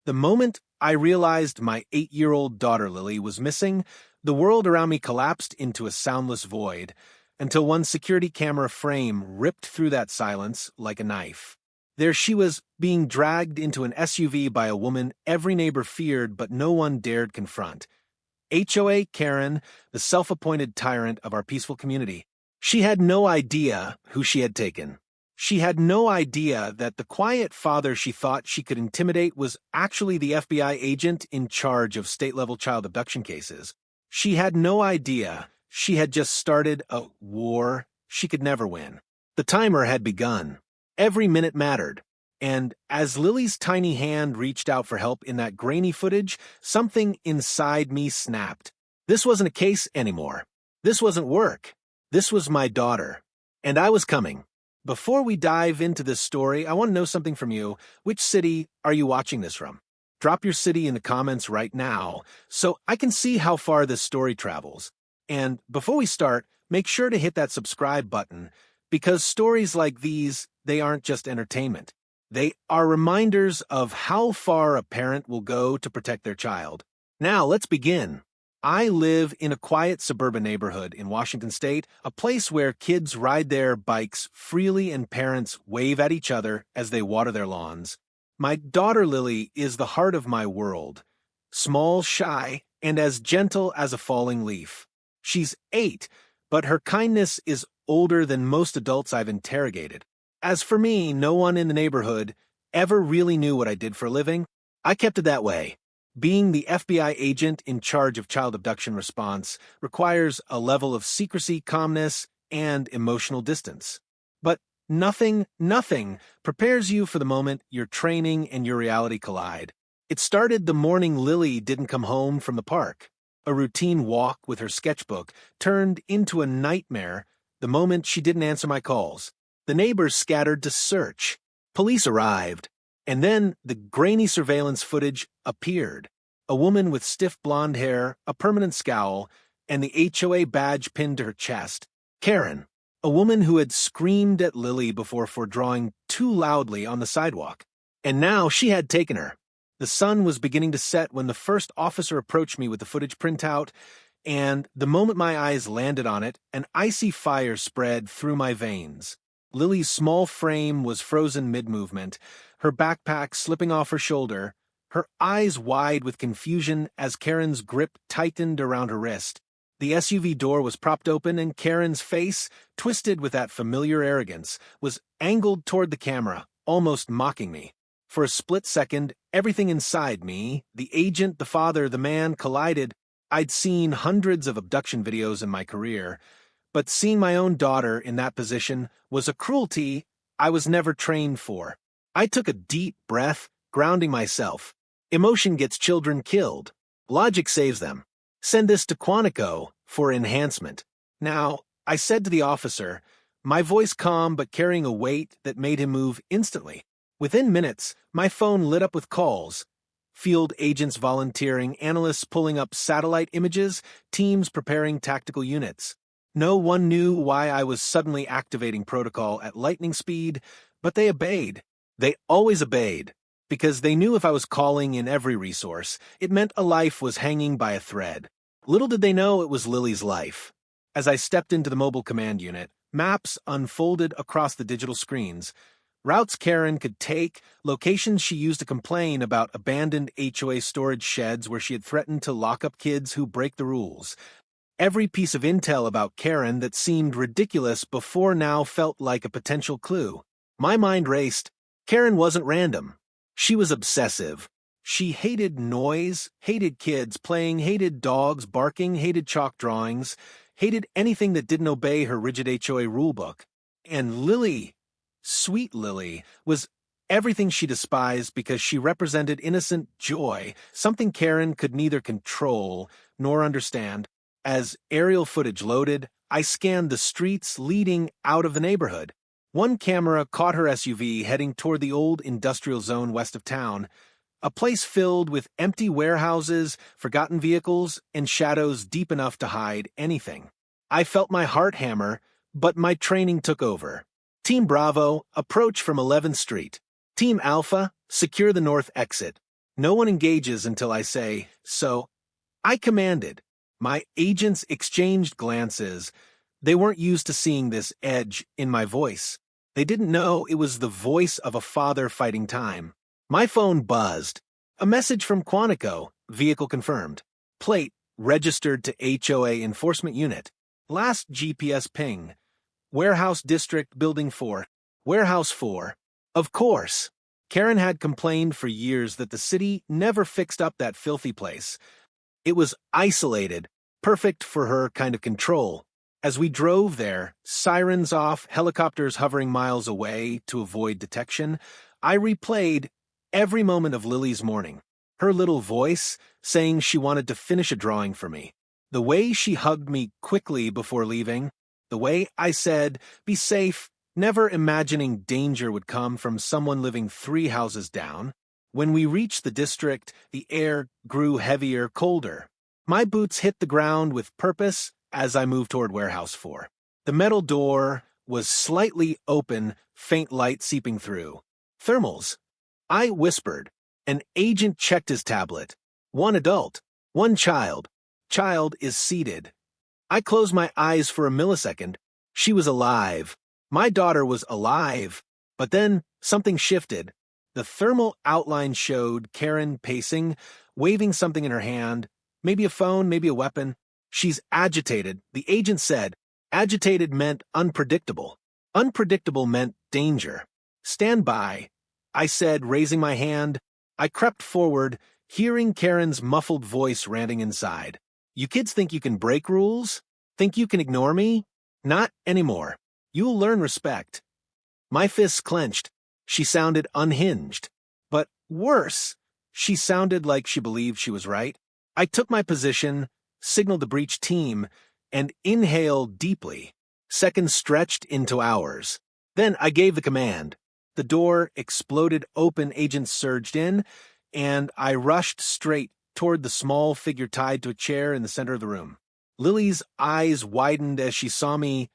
The moment I realized my 8-year-old daughter Lily was missing, the world around me collapsed into a soundless void, until one security camera frame ripped through that silence like a knife. There she was, being dragged into an SUV by a woman every neighbor feared but no one dared confront. HOA Karen, the self-appointed tyrant of our peaceful community. She had no idea who she had taken. She had no idea that the quiet father she thought she could intimidate was actually the FBI agent in charge of state-level child abduction cases. She had no idea she had just started a war she could never win. The timer had begun. Every minute mattered. And as Lily's tiny hand reached out for help in that grainy footage, something inside me snapped. This wasn't a case anymore. This wasn't work. This was my daughter. And I was coming. Before we dive into this story, I want to know something from you. Which city are you watching this from? Drop your city in the comments right now so I can see how far this story travels. And before we start, make sure to hit that subscribe button because stories like these, they aren't just entertainment. They are reminders of how far a parent will go to protect their child. Now, let's begin. I live in a quiet suburban neighborhood in Washington State, a place where kids ride their bikes freely and parents wave at each other as they water their lawns. My daughter Lily is the heart of my world. Small, shy, and as gentle as a falling leaf. She's 8, but her kindness is older than most adults I've interrogated. As for me, no one in the neighborhood ever really knew what I did for a living. I kept it that way. Being the FBI agent in charge of child abduction response requires a level of secrecy, calmness, and emotional distance. But nothing prepares you for the moment your training and your reality collide. It started the morning Lily didn't come home from the park. A routine walk with her sketchbook turned into a nightmare the moment she didn't answer my calls. The neighbors scattered to search. Police arrived. And then the grainy surveillance footage appeared. A woman with stiff blonde hair, a permanent scowl, and the HOA badge pinned to her chest. Karen, a woman who had screamed at Lily before for drawing too loudly on the sidewalk. And now she had taken her. The sun was beginning to set when the first officer approached me with the footage printout, and the moment my eyes landed on it, an icy fire spread through my veins. Lily's small frame was frozen mid-movement, her backpack slipping off her shoulder, her eyes wide with confusion as Karen's grip tightened around her wrist. The SUV door was propped open and Karen's face, twisted with that familiar arrogance, was angled toward the camera, almost mocking me. For a split second, everything inside me, the agent, the father, the man, collided. I'd seen hundreds of abduction videos in my career, but seeing my own daughter in that position was a cruelty I was never trained for. I took a deep breath, grounding myself. Emotion gets children killed. Logic saves them. Send this to Quantico for enhancement. Now, I said to the officer, my voice calm but carrying a weight that made him move instantly. Within minutes, my phone lit up with calls. Field agents volunteering, analysts pulling up satellite images, teams preparing tactical units. No one knew why I was suddenly activating protocol at lightning speed, but they obeyed. They always obeyed, because they knew if I was calling in every resource, it meant a life was hanging by a thread. Little did they know it was Lily's life. As I stepped into the mobile command unit, maps unfolded across the digital screens. Routes Karen could take, locations she used to complain about abandoned HOA storage sheds where she had threatened to lock up kids who break the rules. Every piece of intel about Karen that seemed ridiculous before now felt like a potential clue. My mind raced. Karen wasn't random. She was obsessive. She hated noise, hated kids playing, hated dogs barking, hated chalk drawings, hated anything that didn't obey her rigid HOA rulebook. And Lily, sweet Lily, was everything she despised because she represented innocent joy, something Karen could neither control nor understand. As aerial footage loaded, I scanned the streets leading out of the neighborhood. One camera caught her SUV heading toward the old industrial zone west of town, a place filled with empty warehouses, forgotten vehicles, and shadows deep enough to hide anything. I felt my heart hammer, but my training took over. Team Bravo, approach from 11th Street. Team Alpha, secure the north exit. No one engages until I say, so, I commanded. My agents exchanged glances. They weren't used to seeing this edge in my voice. They didn't know it was the voice of a father fighting time. My phone buzzed. A message from Quantico, vehicle confirmed. Plate, registered to HOA enforcement unit. Last GPS ping. Warehouse District, Building 4. Warehouse 4. Of course. Karen had complained for years that the city never fixed up that filthy place. It was isolated, perfect for her kind of control. As we drove there, sirens off, helicopters hovering miles away to avoid detection, I replayed every moment of Lily's morning. Her little voice saying she wanted to finish a drawing for me. The way she hugged me quickly before leaving. The way I said, be safe, never imagining danger would come from someone living 3 houses down. When we reached the district, the air grew heavier, colder. My boots hit the ground with purpose as I moved toward Warehouse 4. The metal door was slightly open, faint light seeping through. Thermals. I whispered. An agent checked his tablet. 1 adult, 1 child. Child is seated. I closed my eyes for a millisecond. She was alive. My daughter was alive. But then something shifted. The thermal outline showed Karen pacing, waving something in her hand. Maybe a phone, maybe a weapon. She's agitated, the agent said. Agitated meant unpredictable. Unpredictable meant danger. Stand by, I said, raising my hand. I crept forward, hearing Karen's muffled voice ranting inside. You kids think you can break rules? Think you can ignore me? Not anymore. You'll learn respect. My fists clenched. She sounded unhinged. But worse, she sounded like she believed she was right. I took my position, signaled the breach team, and inhaled deeply. Seconds stretched into hours. Then I gave the command. The door exploded open, agents surged in, and I rushed straight toward the small figure tied to a chair in the center of the room. Lily's eyes widened as she saw me,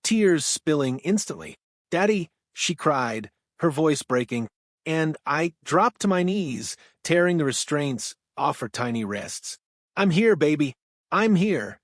tears spilling instantly. Daddy, she cried, her voice breaking, and I dropped to my knees, tearing the restraints off her tiny wrists. I'm here, baby. I'm here.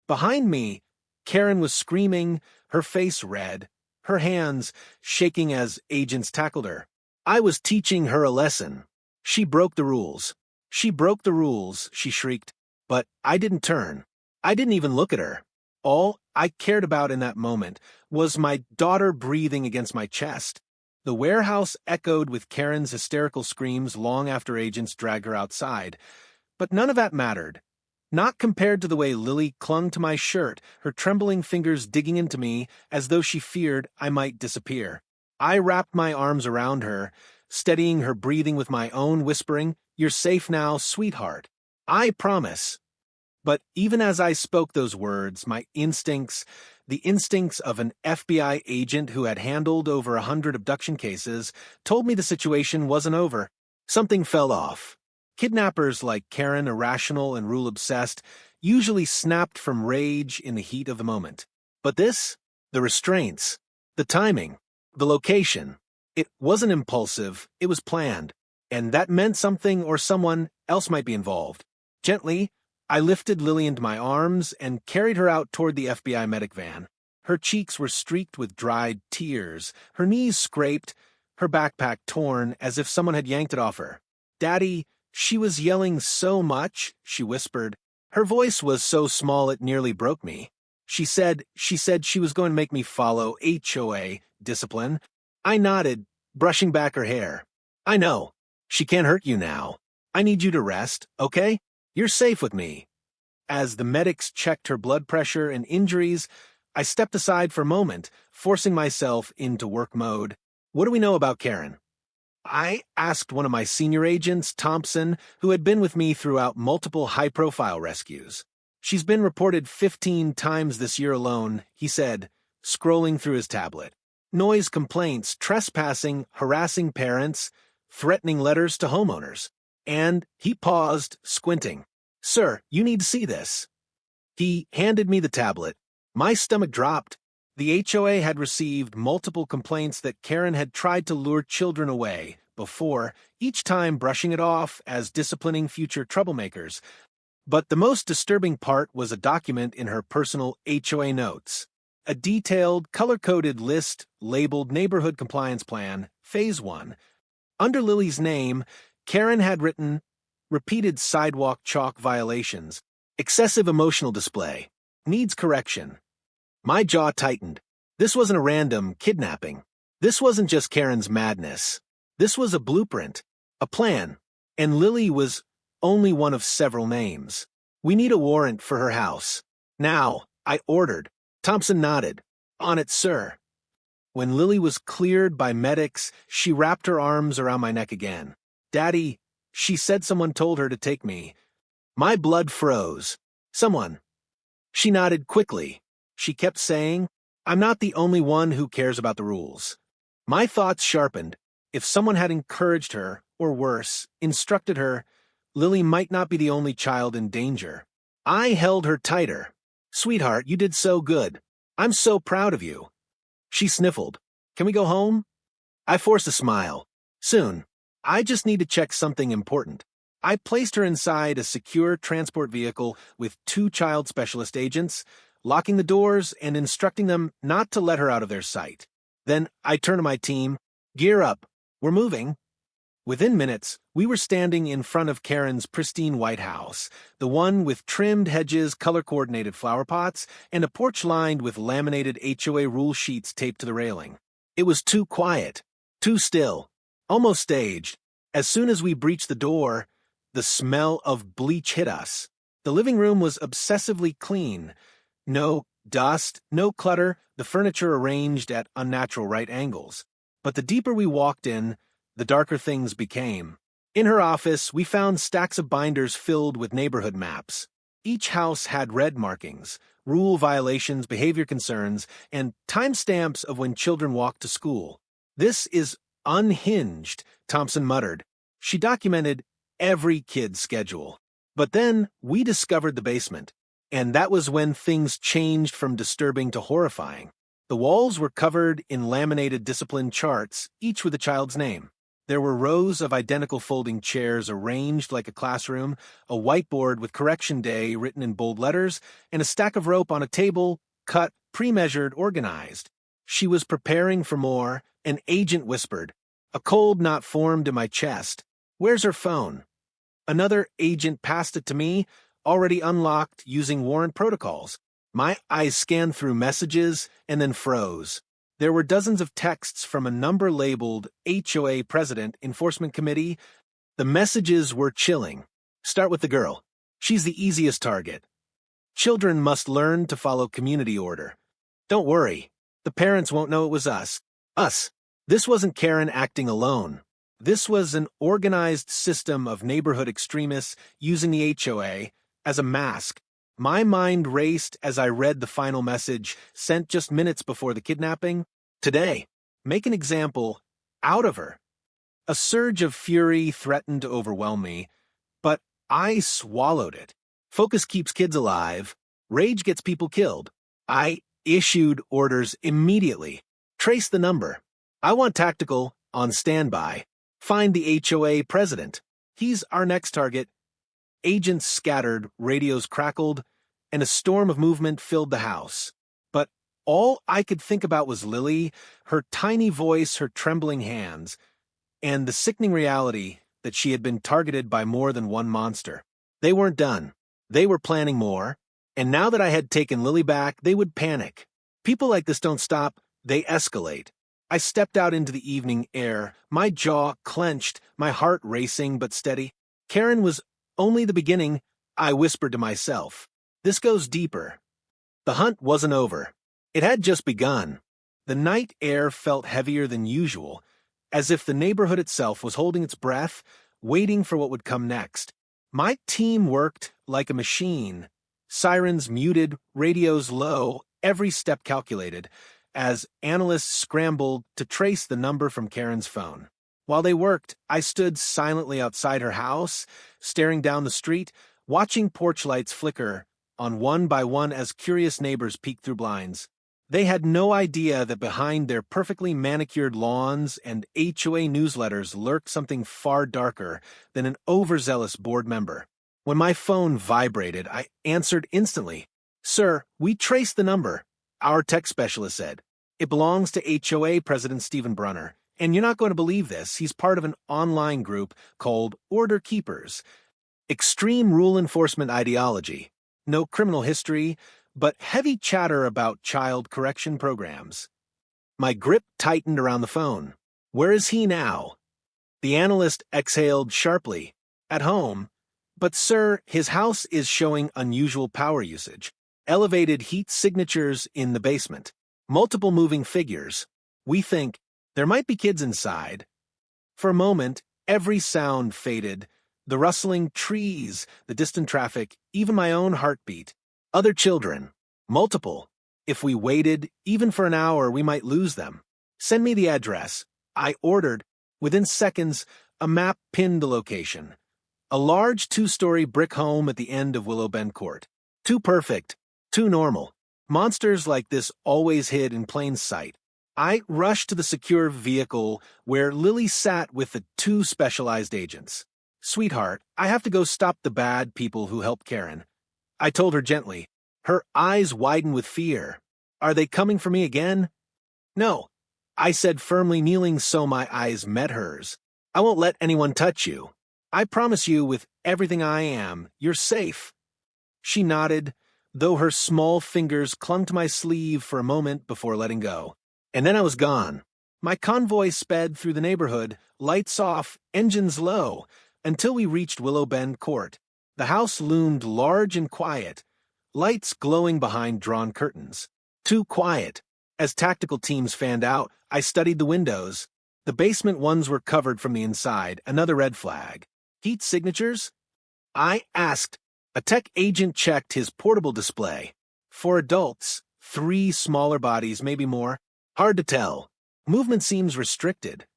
Behind me, Karen was screaming, her face red, her hands shaking as agents tackled her. I was teaching her a lesson. She broke the rules. She broke the rules, she shrieked. But I didn't turn. I didn't even look at her. All I cared about in that moment was my daughter breathing against my chest. The warehouse echoed with Karen's hysterical screams long after agents dragged her outside. But none of that mattered. Not compared to the way Lily clung to my shirt, her trembling fingers digging into me as though she feared I might disappear. I wrapped my arms around her, steadying her breathing with my own, whispering, "You're safe now, sweetheart. I promise." But even as I spoke those words, my instincts, the instincts of an FBI agent who had handled over 100 abduction cases, told me the situation wasn't over. Something fell off. Kidnappers like Karen, irrational and rule-obsessed, usually snapped from rage in the heat of the moment. But this, the restraints, the timing, the location, it wasn't impulsive, it was planned. And that meant something or someone else might be involved. Gently, I lifted Lily into my arms and carried her out toward the FBI medic van. Her cheeks were streaked with dried tears, her knees scraped, her backpack torn as if someone had yanked it off her. "Daddy," she was yelling so much, she whispered. Her voice was so small it nearly broke me. She said she was going to make me follow HOA discipline. I nodded, brushing back her hair. "I know. She can't hurt you now. I need you to rest, okay? You're safe with me." As the medics checked her blood pressure and injuries, I stepped aside for a moment, forcing myself into work mode. "What do we know about Karen?" I asked one of my senior agents, Thompson, who had been with me throughout multiple high-profile rescues. "She's been reported 15 times this year alone," he said, scrolling through his tablet. "Noise complaints, trespassing, harassing parents, threatening letters to homeowners." And he paused, squinting. "Sir, you need to see this." He handed me the tablet. My stomach dropped. The HOA had received multiple complaints that Karen had tried to lure children away, before, each time brushing it off as disciplining future troublemakers. But the most disturbing part was a document in her personal HOA notes. A detailed, color-coded list labeled Neighborhood Compliance Plan, Phase 1. Under Lily's name, Karen had written, repeated sidewalk chalk violations, excessive emotional display, needs correction. My jaw tightened. This wasn't a random kidnapping. This wasn't just Karen's madness. This was a blueprint, a plan, and Lily was only one of several names. We need a warrant for her house. Now, I ordered. Thompson nodded. On it, sir. When Lily was cleared by medics, she wrapped her arms around my neck again. Daddy, she said someone told her to take me. My blood froze. Someone. She nodded quickly. She kept saying, I'm not the only one who cares about the rules. My thoughts sharpened. If someone had encouraged her, or worse, instructed her, Lily might not be the only child in danger. I held her tighter. Sweetheart, you did so good. I'm so proud of you. She sniffled. Can we go home? I forced a smile. Soon. I just need to check something important. I placed her inside a secure transport vehicle with 2 child specialist agents, locking the doors and instructing them not to let her out of their sight. Then I turned to my team. Gear up. We're moving. Within minutes, we were standing in front of Karen's pristine white house, the one with trimmed hedges, color-coordinated flower pots, and a porch lined with laminated HOA rule sheets taped to the railing. It was too quiet, too still, almost staged. As soon as we breached the door, the smell of bleach hit us. The living room was obsessively clean. No dust, no clutter, the furniture arranged at unnatural right angles. But the deeper we walked in, the darker things became. In her office, we found stacks of binders filled with neighborhood maps. Each house had red markings, rule violations, behavior concerns, and timestamps of when children walked to school. This is unhinged, Thompson muttered. She documented every kid's schedule. But then we discovered the basement, and that was when things changed from disturbing to horrifying. The walls were covered in laminated discipline charts, each with a child's name. There were rows of identical folding chairs arranged like a classroom, a whiteboard with correction day written in bold letters, and a stack of rope on a table, cut, pre-measured, organized. She was preparing for more. An agent whispered. A cold knot formed in my chest. Where's her phone? Another agent passed it to me, already unlocked using warrant protocols. My eyes scanned through messages and then froze. There were dozens of texts from a number labeled HOA President Enforcement Committee. The messages were chilling. Start with the girl. She's the easiest target. Children must learn to follow community order. Don't worry. The parents won't know it was us. Us. This wasn't Karen acting alone. This was an organized system of neighborhood extremists using the HOA as a mask. My mind raced as I read the final message sent just minutes before the kidnapping. Today, make an example out of her. A surge of fury threatened to overwhelm me, but I swallowed it. Focus keeps kids alive. Rage gets people killed. I issued orders immediately. Trace the number. I want tactical, on standby. Find the HOA president. He's our next target. Agents scattered, radios crackled, and a storm of movement filled the house. But all I could think about was Lily, her tiny voice, her trembling hands, and the sickening reality that she had been targeted by more than one monster. They weren't done. They were planning more, and now that I had taken Lily back, they would panic. People like this don't stop, they escalate. I stepped out into the evening air, my jaw clenched, my heart racing but steady. Karen was only the beginning, I whispered to myself. This goes deeper. The hunt wasn't over. It had just begun. The night air felt heavier than usual, as if the neighborhood itself was holding its breath, waiting for what would come next. My team worked like a machine. Sirens muted, radios low, every step calculated, as analysts scrambled to trace the number from Karen's phone. While they worked, I stood silently outside her house, staring down the street, watching porch lights flicker on one by one as curious neighbors peeked through blinds. They had no idea that behind their perfectly manicured lawns and HOA newsletters lurked something far darker than an overzealous board member. When my phone vibrated, I answered instantly. "Sir, we traced the number," our tech specialist said. "It belongs to HOA President Stephen Brunner, and you're not going to believe this. He's part of an online group called Order Keepers. Extreme rule enforcement ideology. No criminal history, but heavy chatter about child correction programs." My grip tightened around the phone. "Where is he now?" The analyst exhaled sharply. "At home. But sir, his house is showing unusual power usage. Elevated heat signatures in the basement. Multiple moving figures. We think there might be kids inside." For a moment, every sound faded. The rustling trees, the distant traffic, even my own heartbeat. Other children. Multiple. If we waited, even for an hour, we might lose them. "Send me the address." I ordered. Within seconds, a map pinned the location. A large 2-story brick home at the end of Willow Bend Court. Too perfect. Too normal. Monsters like this always hid in plain sight. I rushed to the secure vehicle where Lily sat with the 2 specialized agents. "Sweetheart, I have to go stop the bad people who helped Karen," I told her gently. Her eyes widened with fear. "Are they coming for me again?" "No," I said firmly, kneeling so my eyes met hers. "I won't let anyone touch you. I promise you, with everything I am, you're safe." She nodded, though her small fingers clung to my sleeve for a moment before letting go. And then I was gone. My convoy sped through the neighborhood, lights off, engines low, until we reached Willow Bend Court. The house loomed large and quiet, lights glowing behind drawn curtains. Too quiet. As tactical teams fanned out, I studied the windows. The basement ones were covered from the inside, another red flag. Heat signatures? I asked. A tech agent checked his portable display. For adults, 3 smaller bodies, maybe more. Hard to tell. Movement seems restricted.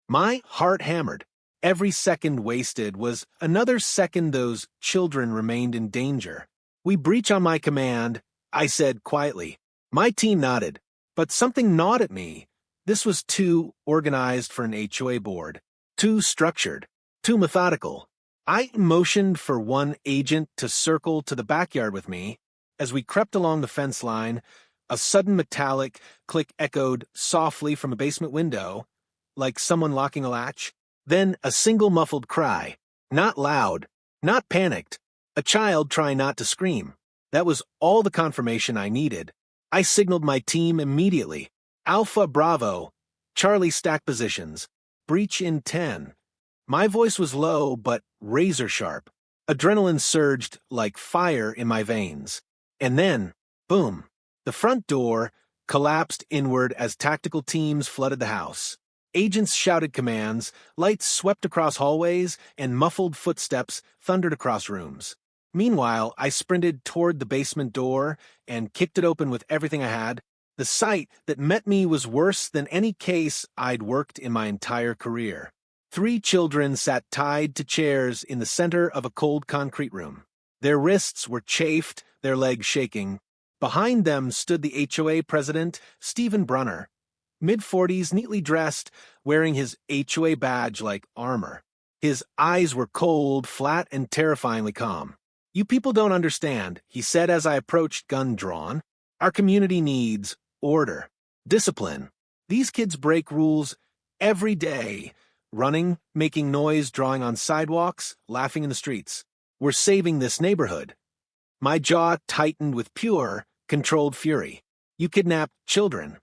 My heart hammered. Every second wasted was another second those children remained in danger. "We breach on my command," I said quietly. My team nodded, but something gnawed at me. This was too organized for an HOA board, too structured, too methodical. I motioned for one agent to circle to the backyard with me. As we crept along the fence line, a sudden metallic click echoed softly from a basement window, like someone locking a latch. Then a single muffled cry. Not loud, not panicked. A child trying not to scream. That was all the confirmation I needed. I signaled my team immediately. "Alpha Bravo. Charlie stack positions. Breach in 10. My voice was low, but razor sharp. Adrenaline surged like fire in my veins. And then, boom, the front door collapsed inward as tactical teams flooded the house. Agents shouted commands, lights swept across hallways, and muffled footsteps thundered across rooms. Meanwhile, I sprinted toward the basement door and kicked it open with everything I had. The sight that met me was worse than any case I'd worked in my entire career. 3 children sat tied to chairs in the center of a cold concrete room. Their wrists were chafed, their legs shaking. Behind them stood the HOA president, Stephen Brunner, mid-40s, neatly dressed, wearing his HOA badge like armor. His eyes were cold, flat, and terrifyingly calm. "You people don't understand," he said as I approached, gun drawn. "Our community needs order, discipline. These kids break rules every day. Running, making noise, drawing on sidewalks, laughing in the streets. We're saving this neighborhood." My jaw tightened with pure, controlled fury. "You kidnapped children."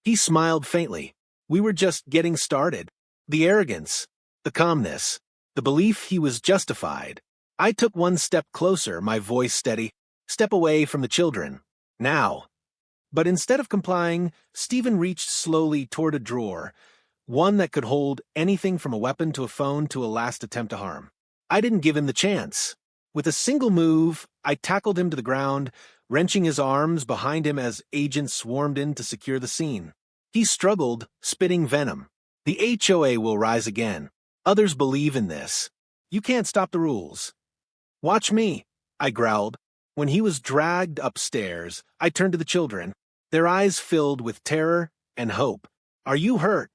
He smiled faintly. We were just getting started. The arrogance, the calmness, the belief he was justified. I took one step closer, my voice steady. "Step away from the children. Now." But instead of complying, Stephen reached slowly toward a drawer, one that could hold anything from a weapon to a phone to a last attempt to harm. I didn't give him the chance. With a single move, I tackled him to the ground, wrenching his arms behind him as agents swarmed in to secure the scene. He struggled, spitting venom. "The HOA will rise again. Others believe in this. You can't stop the rules." "Watch me," I growled. When he was dragged upstairs, I turned to the children. their eyes filled with terror and hope. "Are you hurt?"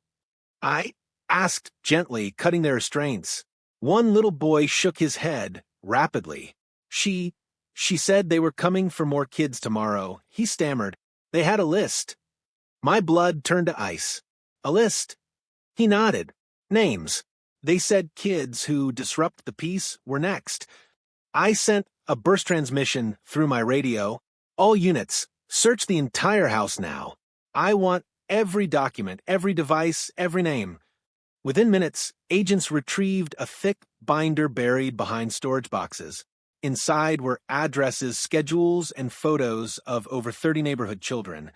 I asked gently, cutting their restraints. One little boy shook his head rapidly. She said they were coming for more kids tomorrow. He stammered. They had a list. My blood turned to ice. A list? He nodded. Names. They said kids who disrupt the peace were next. I sent a burst transmission through my radio. All units, search the entire house now. I want every document, every device, every name. Within minutes, agents retrieved a thick binder buried behind storage boxes. Inside were addresses, schedules, and photos of over 30 neighborhood children,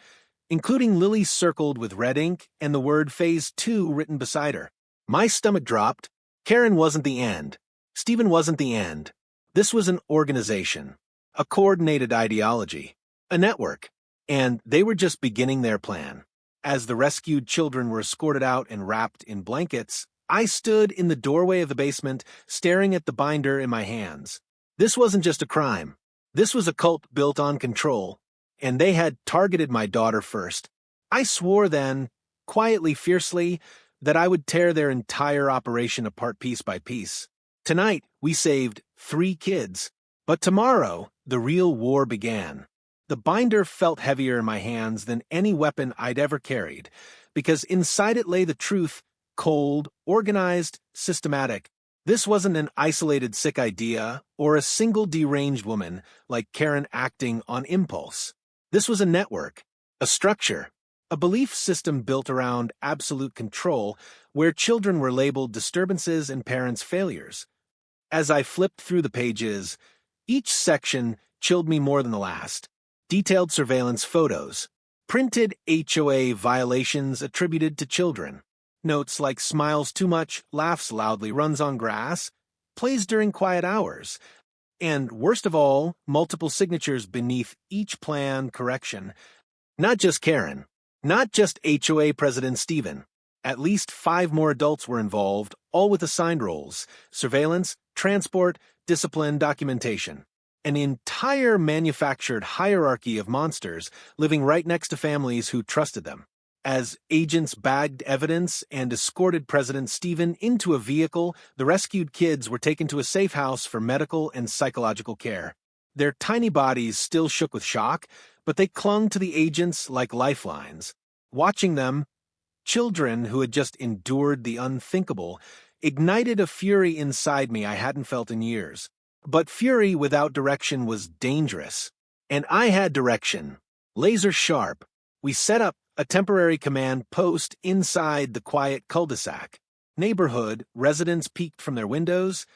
including Lily circled with red ink and the word Phase 2 written beside her. My stomach dropped. Karen wasn't the end. Stephen wasn't the end. This was an organization, a coordinated ideology, a network, and they were just beginning their plan. As the rescued children were escorted out and wrapped in blankets, I stood in the doorway of the basement, staring at the binder in my hands. This wasn't just a crime. This was a cult built on control, and they had targeted my daughter first. I swore then, quietly, fiercely, that I would tear their entire operation apart piece by piece. Tonight, we saved 3 kids, but tomorrow, the real war began. The binder felt heavier in my hands than any weapon I'd ever carried, because inside it lay the truth, cold, organized, systematic. This wasn't an isolated sick idea or a single deranged woman like Karen acting on impulse. This was a network, a structure, a belief system built around absolute control where children were labeled disturbances and parents' failures. As I flipped through the pages, each section chilled me more than the last. Detailed surveillance photos, printed HOA violations attributed to children, notes like smiles too much, laughs loudly, runs on grass, plays during quiet hours, and, worst of all, multiple signatures beneath each plan correction. Not just Karen, not just HOA President Stephen. At least 5 more adults were involved, all with assigned roles: surveillance, transport, discipline, documentation. An entire manufactured hierarchy of monsters living right next to families who trusted them. As agents bagged evidence and escorted President Stephen into a vehicle, the rescued kids were taken to a safe house for medical and psychological care. Their tiny bodies still shook with shock, but they clung to the agents like lifelines. Watching them, children who had just endured the unthinkable, ignited a fury inside me I hadn't felt in years. But fury without direction was dangerous. And I had direction. Laser sharp. We set up a temporary command post inside the quiet cul-de-sac. Neighborhood residents peeked from their windows,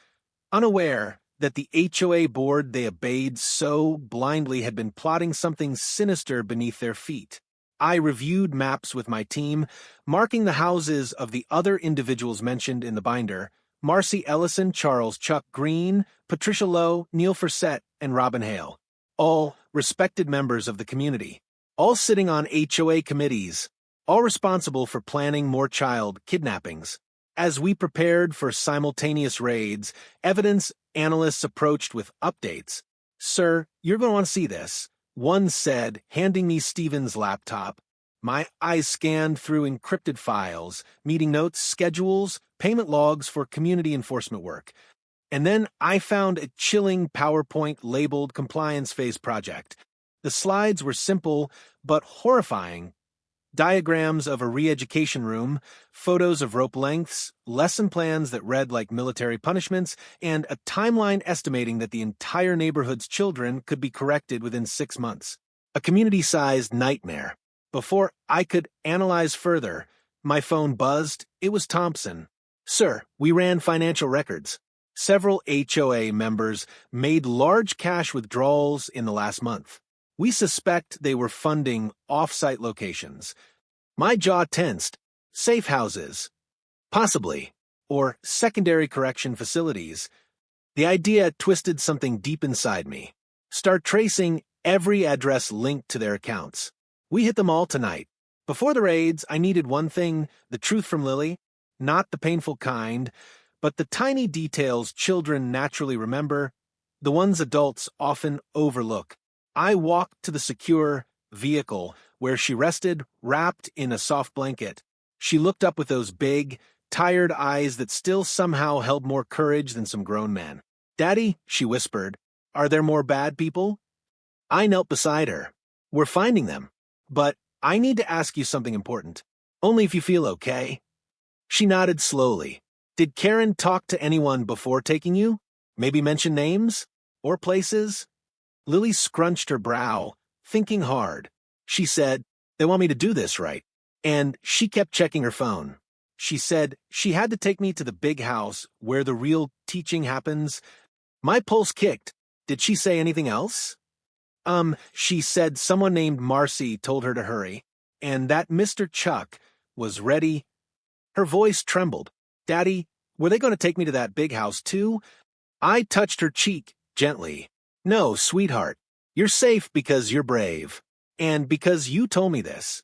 unaware that the HOA board they obeyed so blindly had been plotting something sinister beneath their feet. I reviewed maps with my team, marking the houses of the other individuals mentioned in the binder: Marcy Ellison, Charles Chuck Green, Patricia Lowe, Neil Forsett, and Robin Hale. All respected members of the community. All sitting on HOA committees. All responsible for planning more child kidnappings. As we prepared for simultaneous raids, evidence analysts approached with updates. "Sir, you're going to want to see this," one said, handing me Stephen's laptop. My eyes scanned through encrypted files, meeting notes, schedules, payment logs for community enforcement work. And then I found a chilling PowerPoint labeled Compliance Phase Project. The slides were simple but horrifying. Diagrams of a re-education room, photos of rope lengths, lesson plans that read like military punishments, and a timeline estimating that the entire neighborhood's children could be corrected within 6 months. A community-sized nightmare. Before I could analyze further, my phone buzzed. It was Thompson. "Sir, we ran financial records. Several HOA members made large cash withdrawals in the last month. We suspect they were funding off-site locations." My jaw tensed. Safe houses. Possibly. Or secondary correction facilities. The idea twisted something deep inside me. Start tracing every address linked to their accounts. We hit them all tonight. Before the raids, I needed one thing: the truth from Lily. Not the painful kind, but the tiny details children naturally remember, the ones adults often overlook. I walked to the secure, vehicle where she rested, wrapped in a soft blanket. She looked up with those big, tired eyes that still somehow held more courage than some grown men. "Daddy," she whispered, "are there more bad people?" I knelt beside her. "We're finding them. But I need to ask you something important. Only if you feel okay." She nodded slowly. "Did Karen talk to anyone before taking you? Maybe mention names? Or places?" Lily scrunched her brow, thinking hard. She said, "They want me to do this right." And she kept checking her phone. She said she had to take me to the big house where the real teaching happens. My pulse kicked. Did she say anything else? She said someone named Marcy told her to hurry, and that Mr. Chuck was ready. Her voice trembled. "Daddy, were they going to take me to that big house too?" I touched her cheek gently. "No, sweetheart. You're safe because you're brave. And because you told me this."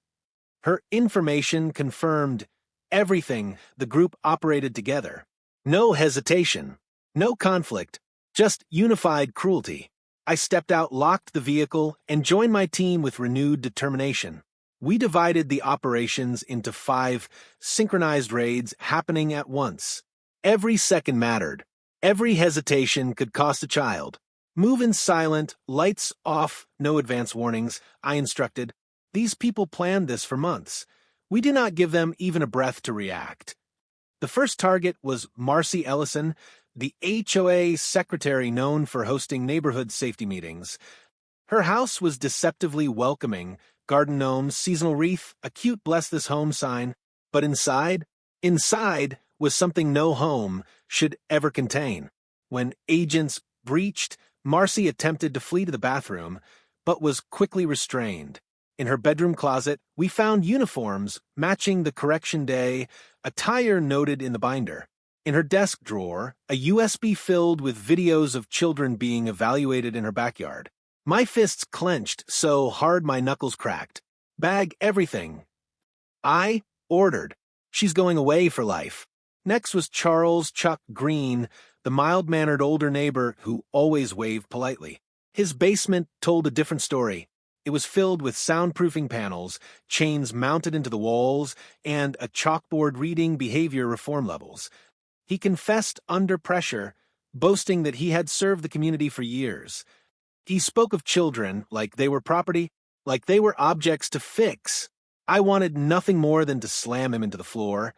Her information confirmed everything. The group operated together. No hesitation. No conflict. Just unified cruelty. I stepped out, locked the vehicle, and joined my team with renewed determination. We divided the operations into 5 synchronized raids happening at once. Every second mattered. Every hesitation could cost a child. "Move in silent, lights off, no advance warnings," I instructed. These people planned this for months. We did not give them even a breath to react. The first target was Marcy Ellison, the HOA secretary known for hosting neighborhood safety meetings. Her house was deceptively welcoming, garden gnomes, seasonal wreath, a cute "Bless This Home" sign. But inside was something no home should ever contain. When agents breached, Marcy attempted to flee to the bathroom, but was quickly restrained. In her bedroom closet, we found uniforms matching the correction day, attire noted in the binder. In her desk drawer, a USB filled with videos of children being evaluated in her backyard. My fists clenched so hard my knuckles cracked. "Bag everything." I ordered. She's going away for life. Next was Charles Chuck Green, the mild-mannered older neighbor who always waved politely. His basement told a different story. It was filled with soundproofing panels, chains mounted into the walls, and a chalkboard reading behavior reform levels. He confessed under pressure, boasting that he had served the community for years. He spoke of children like they were property, like they were objects to fix. I wanted nothing more than to slam him into the floor,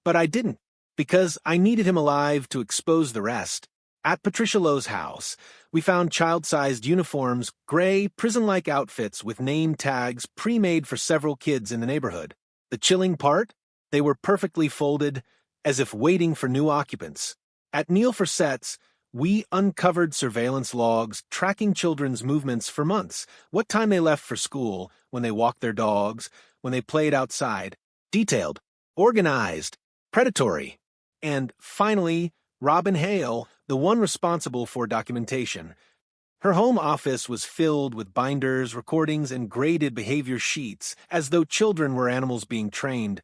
but I didn't, because I needed him alive to expose the rest. At Patricia Lowe's house, we found child-sized uniforms, gray, prison-like outfits with name tags pre-made for several kids in the neighborhood. The chilling part? They were perfectly folded, as if waiting for new occupants. At Neil Forset's, we uncovered surveillance logs tracking children's movements for months, what time they left for school, when they walked their dogs, when they played outside. Detailed, organized, predatory. And finally, Robin Hale, the one responsible for documentation. Her home office was filled with binders, recordings, and graded behavior sheets, as though children were animals being trained.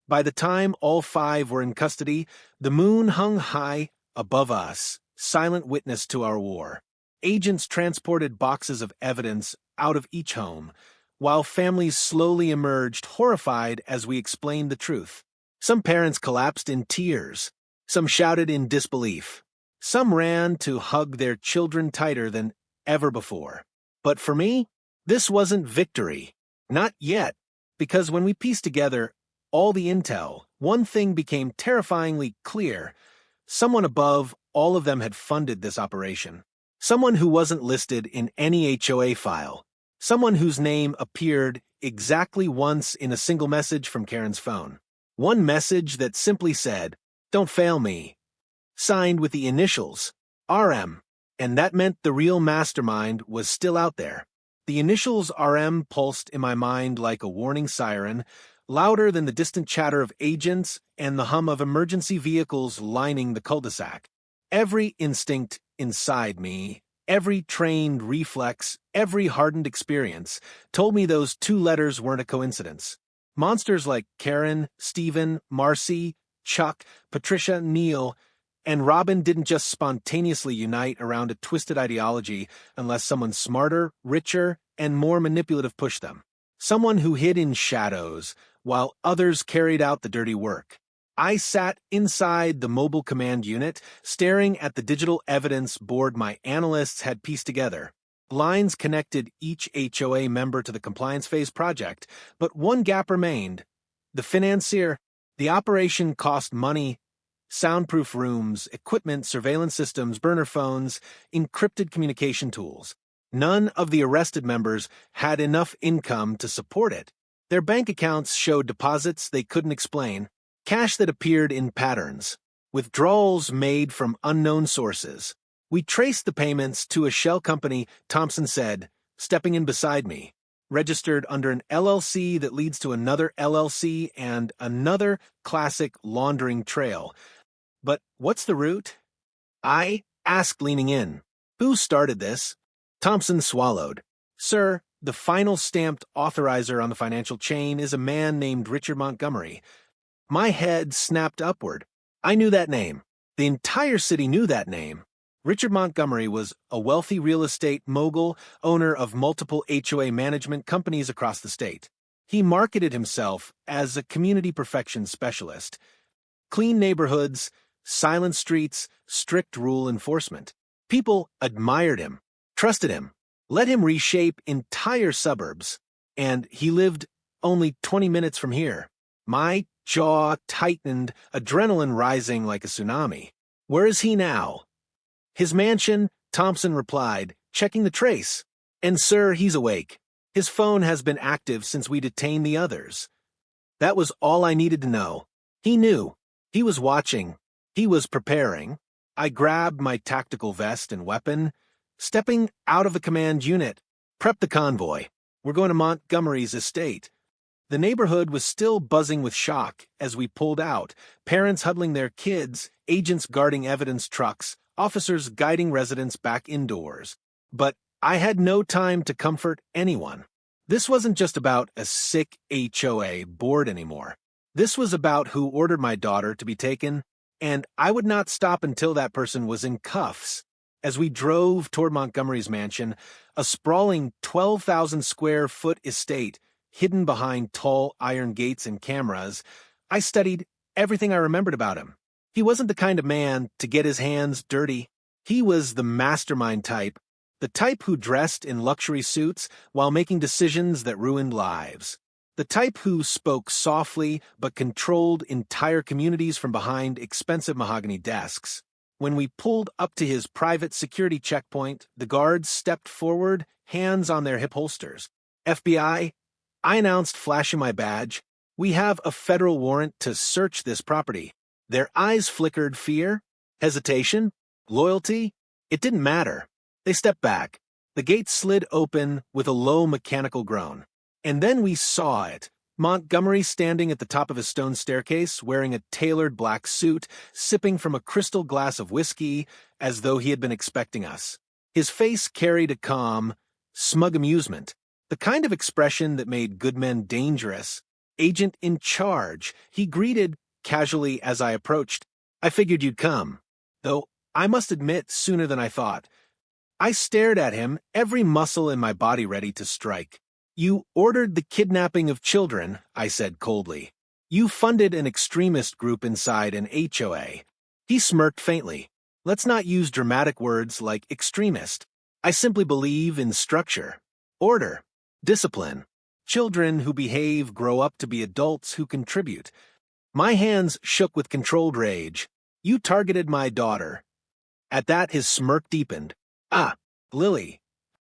By the time all 5 were in custody, the moon hung high above us, silent witness to our war. Agents transported boxes of evidence out of each home, while families slowly emerged, horrified as we explained the truth. Some parents collapsed in tears. Some shouted in disbelief. Some ran to hug their children tighter than ever before. But for me, this wasn't victory. Not yet, because when we pieced together all the intel, one thing became terrifyingly clear. Someone above all of them had funded this operation. Someone who wasn't listed in any HOA file. Someone whose name appeared exactly once in a single message from Karen's phone. One message that simply said, "Don't fail me." Signed with the initials, RM, and that meant the real mastermind was still out there. The initials RM pulsed in my mind like a warning siren, louder than the distant chatter of agents and the hum of emergency vehicles lining the cul-de-sac. Every instinct inside me, every trained reflex, every hardened experience told me those 2 letters weren't a coincidence. Monsters like Karen, Stephen, Marcy, Chuck, Patricia, Neil, and Robin didn't just spontaneously unite around a twisted ideology unless someone smarter, richer, and more manipulative pushed them. someone who hid in shadows while others carried out the dirty work. I sat inside the mobile command unit, staring at the digital evidence board my analysts had pieced together. Lines connected each HOA member to the compliance phase project, but one gap remained. The financier. The operation cost money: soundproof rooms, equipment, surveillance systems, burner phones, encrypted communication tools. None of the arrested members had enough income to support it. Their bank accounts showed deposits they couldn't explain, cash that appeared in patterns, withdrawals made from unknown sources. We traced the payments to a shell company, Thompson said, stepping in beside me, registered under an LLC that leads to another LLC and another classic laundering trail. But what's the root? I asked, leaning in. Who started this? Thompson swallowed. Sir, the final stamped authorizer on the financial chain is a man named Richard Montgomery. My head snapped upward. I knew that name. The entire city knew that name. Richard Montgomery was a wealthy real estate mogul, owner of multiple HOA management companies across the state. He marketed himself as a community perfection specialist. Clean neighborhoods, silent streets, strict rule enforcement. People admired him, trusted him, let him reshape entire suburbs. And he lived only 20 minutes from here. My jaw tightened, adrenaline rising like a tsunami. Where is he now? His mansion, Thompson replied, checking the trace. And sir, he's awake. His phone has been active since we detained the others. That was all I needed to know. He knew. He was watching. He was preparing. I grabbed my tactical vest and weapon, stepping out of the command unit. Prep the convoy. We're going to Montgomery's estate. The neighborhood was still buzzing with shock as we pulled out, parents huddling their kids, agents guarding evidence trucks, officers guiding residents back indoors. But I had no time to comfort anyone. This wasn't just about a sick HOA board anymore. This was about who ordered my daughter to be taken, and I would not stop until that person was in cuffs. As we drove toward Montgomery's mansion, a sprawling 12,000 square foot estate hidden behind tall iron gates and cameras, I studied everything I remembered about him. He wasn't the kind of man to get his hands dirty. He was the mastermind type, the type who dressed in luxury suits while making decisions that ruined lives. The type who spoke softly but controlled entire communities from behind expensive mahogany desks. When we pulled up to his private security checkpoint, the guards stepped forward, hands on their hip holsters. FBI, I announced, flashing my badge. We have a federal warrant to search this property. Their eyes flickered fear, hesitation, loyalty. It didn't matter. They stepped back. The gate slid open with a low mechanical groan. And then we saw it. Montgomery standing at the top of a stone staircase, wearing a tailored black suit, sipping from a crystal glass of whiskey as though he had been expecting us. His face carried a calm, smug amusement, the kind of expression that made good men dangerous. Agent in charge, he greeted casually as I approached. I figured you'd come, though I must admit sooner than I thought. I stared at him, every muscle in my body ready to strike. You ordered the kidnapping of children, I said coldly. You funded an extremist group inside an HOA. He smirked faintly. Let's not use dramatic words like extremist. I simply believe in structure, order, discipline. Children who behave grow up to be adults who contribute. My hands shook with controlled rage. You targeted my daughter. At that, his smirk deepened. Ah, Lily.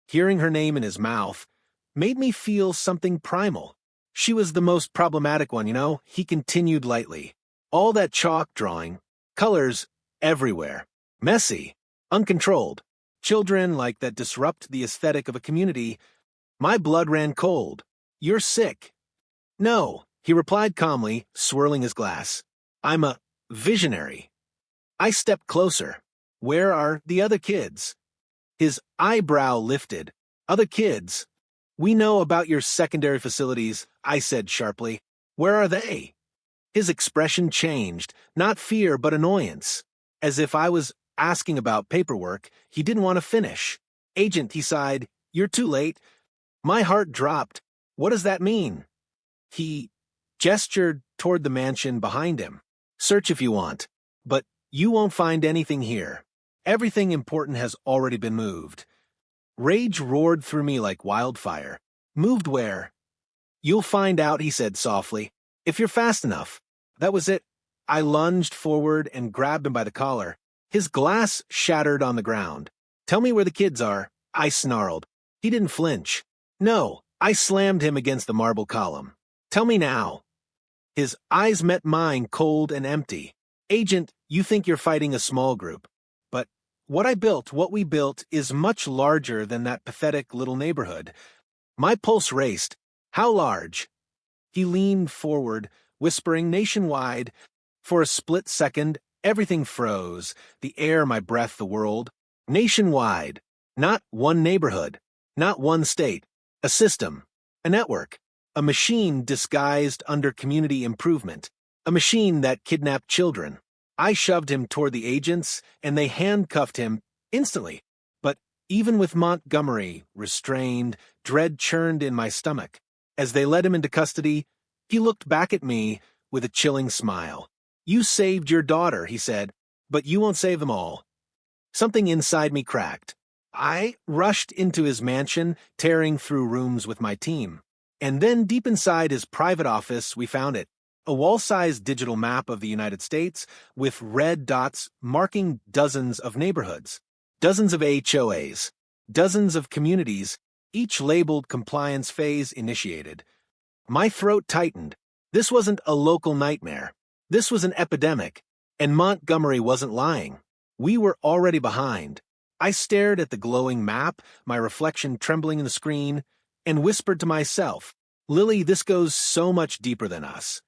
Hearing her name in his mouth made me feel something primal. She was the most problematic one, he continued lightly. All that chalk drawing, colors everywhere, messy, uncontrolled. Children like that disrupt the aesthetic of a community. My blood ran cold. You're sick. No, he replied calmly, swirling his glass. I'm a visionary. I stepped closer. Where are the other kids? His eyebrow lifted. Other kids? We know about your secondary facilities, I said sharply. Where are they? His expression changed, not fear but annoyance. As if I was asking about paperwork he didn't want to finish. Agent, he sighed, you're too late. My heart dropped. What does that mean? He gestured toward the mansion behind him. Search if you want, but you won't find anything here. Everything important has already been moved. Rage roared through me like wildfire. Moved where? You'll find out, he said softly, if you're fast enough. That was it. I lunged forward and grabbed him by the collar. His glass shattered on the ground. Tell me where the kids are, I snarled. He didn't flinch. No, I slammed him against the marble column. Tell me now. His eyes met mine, cold and empty. Agent, you think you're fighting a small group. But what we built, is much larger than that pathetic little neighborhood. My pulse raced. How large? He leaned forward, whispering nationwide. For a split second, everything froze, the air, my breath, the world. Nationwide. Not one neighborhood. Not one state. A system. A network. A machine disguised under community improvement. A machine that kidnapped children. I shoved him toward the agents, and they handcuffed him instantly. But even with Montgomery restrained, dread churned in my stomach. As they led him into custody, he looked back at me with a chilling smile. You saved your daughter, he said, but you won't save them all. Something inside me cracked. I rushed into his mansion, tearing through rooms with my team. And then deep inside his private office, we found it. A wall-sized digital map of the United States with red dots marking dozens of neighborhoods, dozens of HOAs, dozens of communities, each labeled compliance phase initiated. My throat tightened. This wasn't a local nightmare. This was an epidemic, and Montgomery wasn't lying. We were already behind. I stared at the glowing map, my reflection trembling in the screen, and whispered to myself, Lily, this goes so much deeper than us.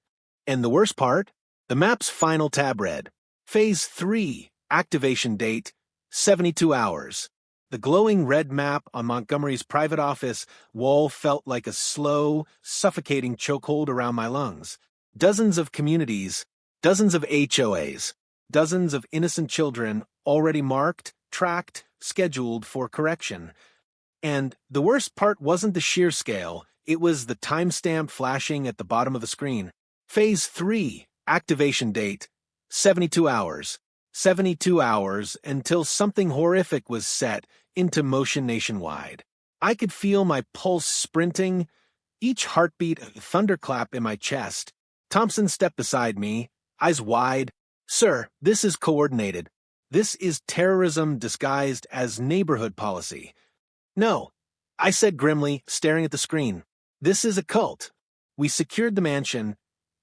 And the worst part? The map's final tab read, Phase 3, activation date, 72 hours. The glowing red map on Montgomery's private office wall felt like a slow, suffocating chokehold around my lungs. Dozens of communities, dozens of HOAs, dozens of innocent children already marked, tracked, scheduled for correction. And the worst part wasn't the sheer scale, it was the timestamp flashing at the bottom of the screen. Phase 3, activation date, 72 hours. 72 hours until something horrific was set into motion nationwide. I could feel my pulse sprinting, each heartbeat a thunderclap in my chest. Thompson stepped beside me, eyes wide. Sir, this is coordinated. This is terrorism disguised as neighborhood policy. No, I said grimly, staring at the screen. This is a cult. We secured the mansion,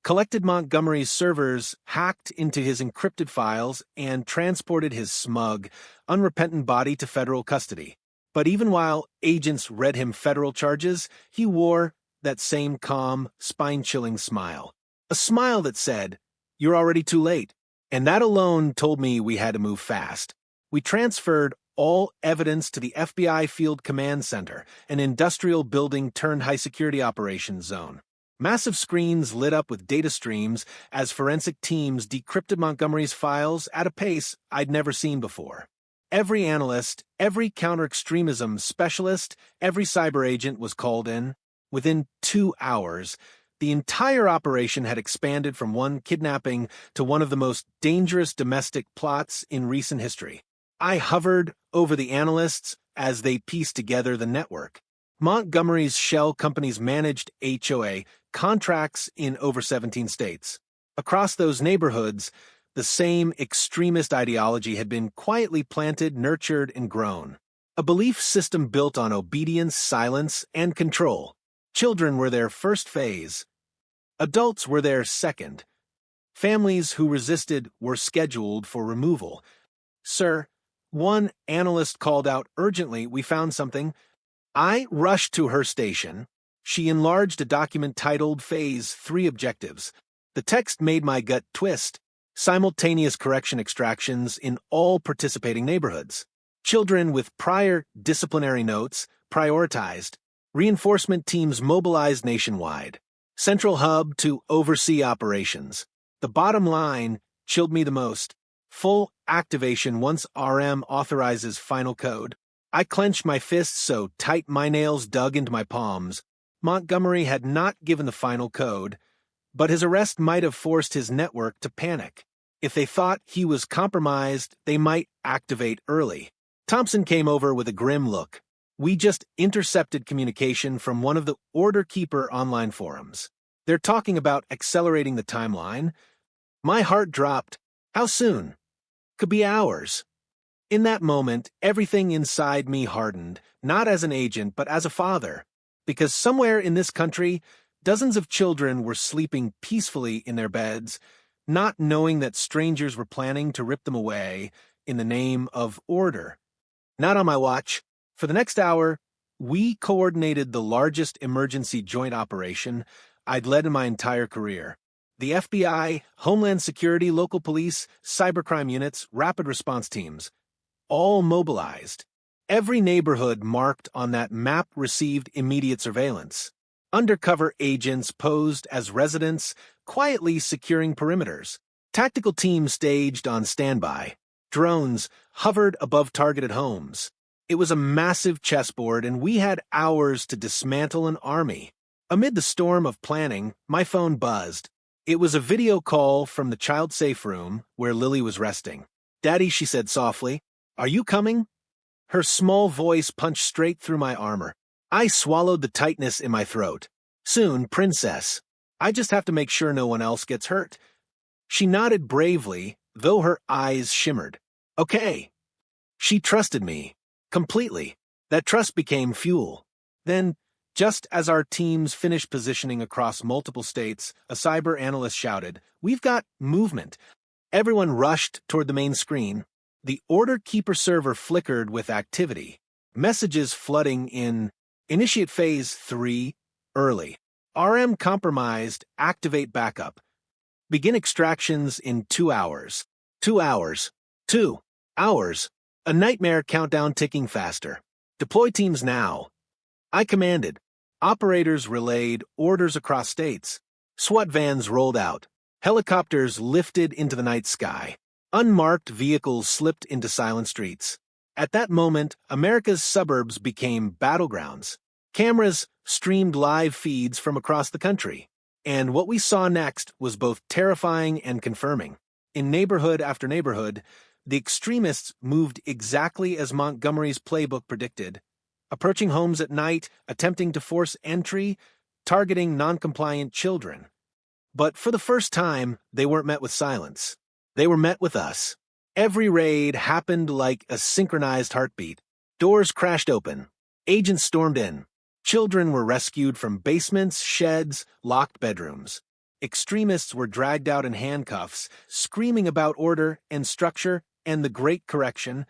collected Montgomery's servers, hacked into his encrypted files, and transported his smug, unrepentant body to federal custody. But even while agents read him federal charges, he wore that same calm, spine-chilling smile. A smile that said, "You're already too late." And that alone told me we had to move fast. We transferred all evidence to the FBI Field Command Center, an industrial building turned high-security operations zone. Massive screens lit up with data streams as forensic teams decrypted Montgomery's files at a pace I'd never seen before. Every analyst, every counter-extremism specialist, every cyber agent was called in. Within 2 hours, the entire operation had expanded from one kidnapping to one of the most dangerous domestic plots in recent history. I hovered over the analysts as they pieced together the network. Montgomery's shell companies managed HOA contracts in over 17 states. Across those neighborhoods, the same extremist ideology had been quietly planted, nurtured, and grown. A belief system built on obedience, silence, and control. Children were their first phase. Adults were their second. Families who resisted were scheduled for removal. Sir, one analyst called out urgently, "We found something." I rushed to her station. She enlarged a document titled Phase 3 Objectives. The text made my gut twist. Simultaneous correction extractions in all participating neighborhoods. Children with prior disciplinary notes prioritized. Reinforcement teams mobilized nationwide. Central hub to oversee operations. The bottom line chilled me the most. Full activation once RM authorizes final code. I clenched my fists so tight my nails dug into my palms. Montgomery had not given the final code, but his arrest might have forced his network to panic. If they thought he was compromised, they might activate early. Thompson came over with a grim look. We just intercepted communication from one of the Order Keeper online forums. They're talking about accelerating the timeline. My heart dropped. How soon? Could be hours. In that moment, everything inside me hardened, not as an agent, but as a father. Because somewhere in this country, dozens of children were sleeping peacefully in their beds, not knowing that strangers were planning to rip them away in the name of order. Not on my watch. For the next hour, we coordinated the largest emergency joint operation I'd led in my entire career. The FBI, Homeland Security, local police, cybercrime units, rapid response teams, all mobilized. Every neighborhood marked on that map received immediate surveillance. Undercover agents posed as residents, quietly securing perimeters. Tactical teams staged on standby. Drones hovered above targeted homes. It was a massive chessboard, and we had hours to dismantle an army. Amid the storm of planning, my phone buzzed. It was a video call from the child-safe room where Lily was resting. "Daddy," she said softly, "are you coming?" Her small voice punched straight through my armor. I swallowed the tightness in my throat. "Soon, princess. I just have to make sure no one else gets hurt." She nodded bravely, though her eyes shimmered. "Okay." She trusted me. Completely. That trust became fuel. Then, just as our teams finished positioning across multiple states, a cyber analyst shouted, "We've got movement." Everyone rushed toward the main screen. The Order Keeper server flickered with activity. Messages flooding in. Initiate Phase 3, early. RM compromised, activate backup. Begin extractions in 2 hours. 2 hours. 2 hours. A nightmare countdown ticking faster. Deploy teams now. I commanded. Operators relayed orders across states. SWAT vans rolled out. Helicopters lifted into the night sky. Unmarked vehicles slipped into silent streets. At that moment, America's suburbs became battlegrounds. Cameras streamed live feeds from across the country. And what we saw next was both terrifying and confirming. In neighborhood after neighborhood, the extremists moved exactly as Montgomery's playbook predicted, approaching homes at night, attempting to force entry, targeting non-compliant children. But for the first time, they weren't met with silence. They were met with us. Every raid happened like a synchronized heartbeat. Doors crashed open. Agents stormed in. Children were rescued from basements, sheds, locked bedrooms. Extremists were dragged out in handcuffs, screaming about order and structure and the Great Correction.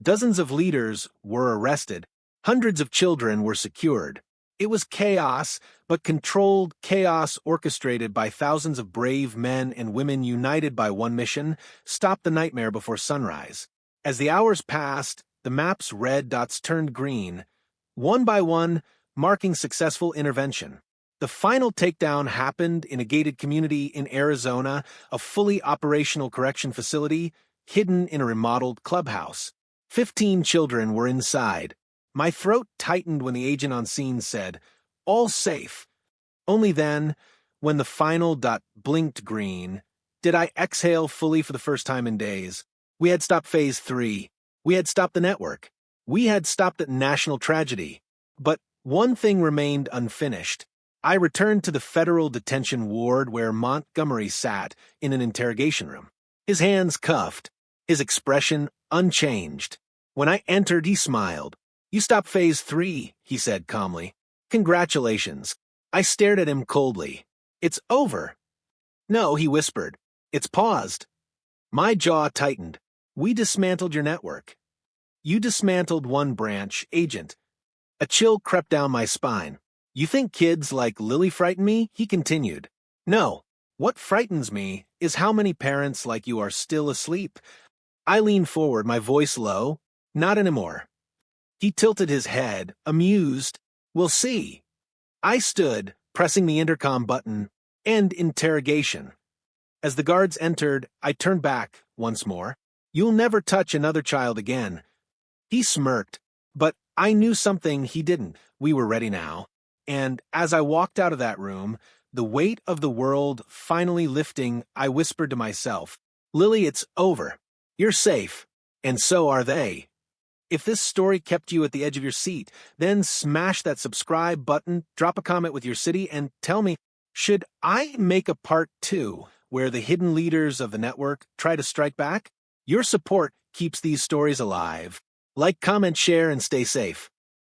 Dozens of leaders were arrested. Hundreds of children were secured. It was chaos, but controlled chaos orchestrated by thousands of brave men and women united by one mission: stop the nightmare before sunrise. As the hours passed, the map's red dots turned green, one by one, marking successful intervention. The final takedown happened in a gated community in Arizona, a fully operational correction facility hidden in a remodeled clubhouse. 15 children were inside. My throat tightened when the agent on scene said, "All safe." Only then, when the final dot blinked green, did I exhale fully for the first time in days. We had stopped Phase 3. We had stopped the network. We had stopped a national tragedy. But one thing remained unfinished. I returned to the federal detention ward where Montgomery sat in an interrogation room. His hands cuffed, his expression unchanged. When I entered, he smiled. "You stopped Phase 3, he said calmly. "Congratulations." I stared at him coldly. "It's over." "No," he whispered. "It's paused." My jaw tightened. "We dismantled your network." "You dismantled one branch, Agent." A chill crept down my spine. "You think kids like Lily frighten me?" he continued. "No. What frightens me is how many parents like you are still asleep." I leaned forward, my voice low. "Not anymore." He tilted his head, amused. "We'll see." I stood, pressing the intercom button. End interrogation. As the guards entered, I turned back once more. "You'll never touch another child again." He smirked, but I knew something he didn't. We were ready now. And as I walked out of that room, the weight of the world finally lifting, I whispered to myself, Lily, it's over. You're safe. And so are they. If this story kept you at the edge of your seat, then smash that subscribe button, drop a comment with your city, and tell me, should I make a part 2 where the hidden leaders of the network try to strike back? Your support keeps these stories alive. Like, comment, share, and stay safe.